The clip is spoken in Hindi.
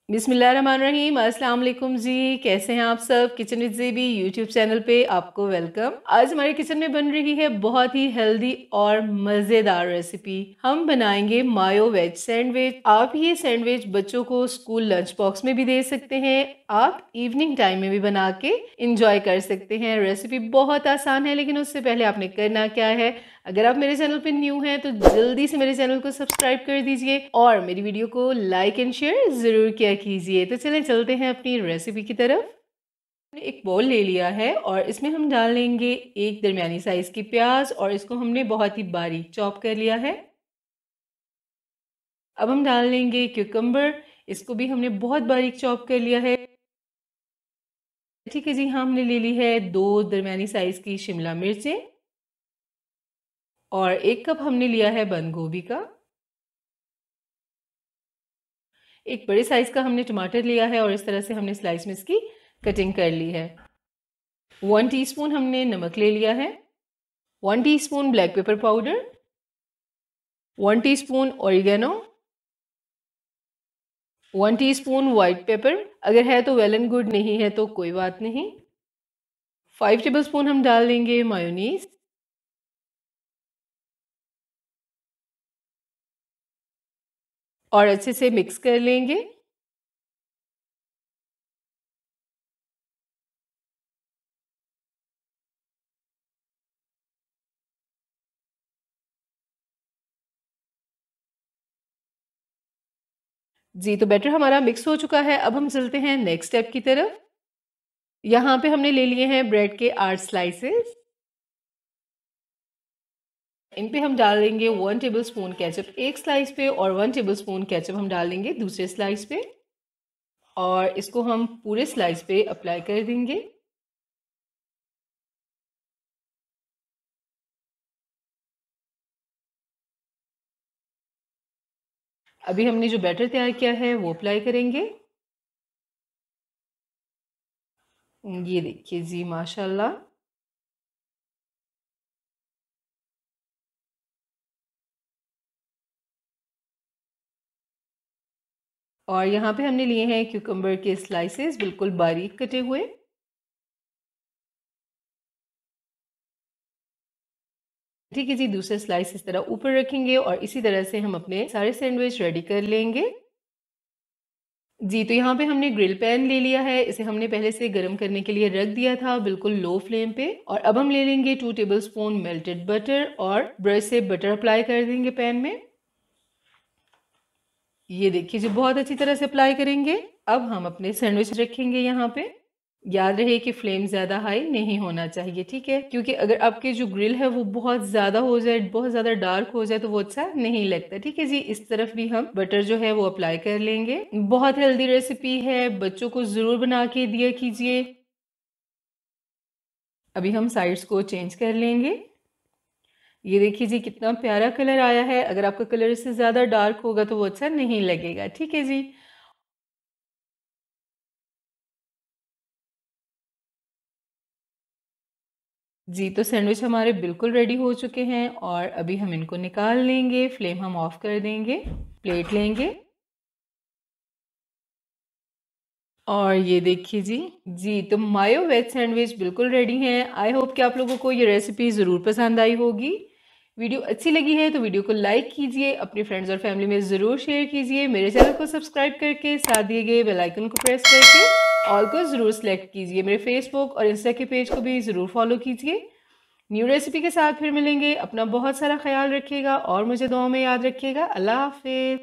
बिस्मिल्लाहिर्रहमानिर्रहीम। अस्सलाम वालेकुम जी, कैसे हैं आप सब। किचन विद ज़ेबी यूट्यूब चैनल पे आपको वेलकम। आज हमारे किचन में बन रही है बहुत ही हेल्दी और मज़ेदार रेसिपी। हम बनाएंगे मायो वेज सैंडविच। आप ये सैंडविच बच्चों को स्कूल लंच बॉक्स में भी दे सकते हैं, आप इवनिंग टाइम में भी बना के इंजॉय कर सकते हैं। रेसिपी बहुत आसान है, लेकिन उससे पहले आपने करना क्या है, अगर आप मेरे चैनल पे न्यू हैं तो जल्दी से मेरे चैनल को सब्सक्राइब कर दीजिए और मेरी वीडियो को लाइक एंड शेयर ज़रूर किया कीजिए। तो चलें चलते हैं अपनी रेसिपी की तरफ। हमने एक बोल ले लिया है और इसमें हम डाल लेंगे एक दरमियानी साइज़ की प्याज और इसको हमने बहुत ही बारीक चॉप कर लिया है। अब हम डाल लेंगे क्यूकम्बर, इसको भी हमने बहुत बारीक चॉप कर लिया है। ठीक है जी, हाँ, हमने ले ली है 2 दरमियानी साइज़ की शिमला मिर्चें और 1 कप हमने लिया है बंद गोभी का। एक बड़े साइज़ का हमने टमाटर लिया है और इस तरह से हमने स्लाइस में इसकी कटिंग कर ली है। 1 टीस्पून हमने नमक ले लिया है, 1 teaspoon black pepper powder, 1 teaspoon oregano, 1 teaspoon white paper, अगर है तो वेल एंड गुड, नहीं है तो कोई बात नहीं। 5 टेबलस्पून हम डाल देंगे मायोनीज और अच्छे से मिक्स कर लेंगे। जी, तो बैटर हमारा मिक्स हो चुका है। अब हम चलते हैं नेक्स्ट स्टेप की तरफ। यहाँ पे हमने ले लिए हैं ब्रेड के 8 स्लाइसेस। इन पे हम डाल देंगे 1 टेबलस्पून केचप एक स्लाइस पे और 1 टेबलस्पून केचप हम डाल देंगे दूसरे स्लाइस पे और इसको हम पूरे स्लाइस पे अप्लाई कर देंगे। अभी हमने जो बैटर तैयार किया है वो अप्लाई करेंगे। ये देखिए जी, माशाल्लाह। और यहाँ पे हमने लिए हैं क्यूकम्बर के स्लाइसेस बिल्कुल बारीक कटे हुए। ठीक है जी, दूसरे स्लाइस इस तरह ऊपर रखेंगे और इसी तरह से हम अपने सारे सैंडविच रेडी कर लेंगे। जी, तो यहाँ पे हमने ग्रिल पैन ले लिया है, इसे हमने पहले से गर्म करने के लिए रख दिया था बिल्कुल लो फ्लेम पे। और अब हम ले लेंगे 2 टेबलस्पून मेल्टेड बटर और ब्रश से बटर अप्लाई कर देंगे पैन में। ये देखिए जी, बहुत अच्छी तरह से अप्लाई करेंगे। अब हम अपने सैंडविच रखेंगे यहाँ पे। याद रहे कि फ्लेम ज़्यादा हाई नहीं होना चाहिए, ठीक है, क्योंकि अगर आपके जो ग्रिल है वो बहुत ज़्यादा हो जाए, बहुत ज़्यादा डार्क हो जाए तो वो अच्छा नहीं लगता। ठीक है जी, इस तरफ भी हम बटर जो है वो अप्लाई कर लेंगे। बहुत हेल्दी रेसिपी है, बच्चों को ज़रूर बना के दिया कीजिए। अभी हम साइड्स को चेंज कर लेंगे। ये देखिए जी, कितना प्यारा कलर आया है। अगर आपका कलर इससे ज़्यादा डार्क होगा तो वो अच्छा नहीं लगेगा। ठीक है जी। जी, तो सैंडविच हमारे बिल्कुल रेडी हो चुके हैं और अभी हम इनको निकाल लेंगे। फ्लेम हम ऑफ कर देंगे। प्लेट लेंगे और ये देखिए जी। जी, तो मायो वेज सैंडविच बिल्कुल रेडी हैं। आई होप कि आप लोगों को ये रेसिपी ज़रूर पसंद आई होगी। वीडियो अच्छी लगी है तो वीडियो को लाइक कीजिए, अपने फ्रेंड्स और फैमिली में ज़रूर शेयर कीजिए। मेरे चैनल को सब्सक्राइब करके साथ दिए गए बेल आइकन को प्रेस करके ऑल को ज़रूर सेलेक्ट कीजिए। मेरे फेसबुक और इंस्टा के पेज को भी ज़रूर फॉलो कीजिए। न्यू रेसिपी के साथ फिर मिलेंगे। अपना बहुत सारा ख्याल रखिएगा और मुझे दुआ में याद रखिएगा। अल्लाह हाफिज़।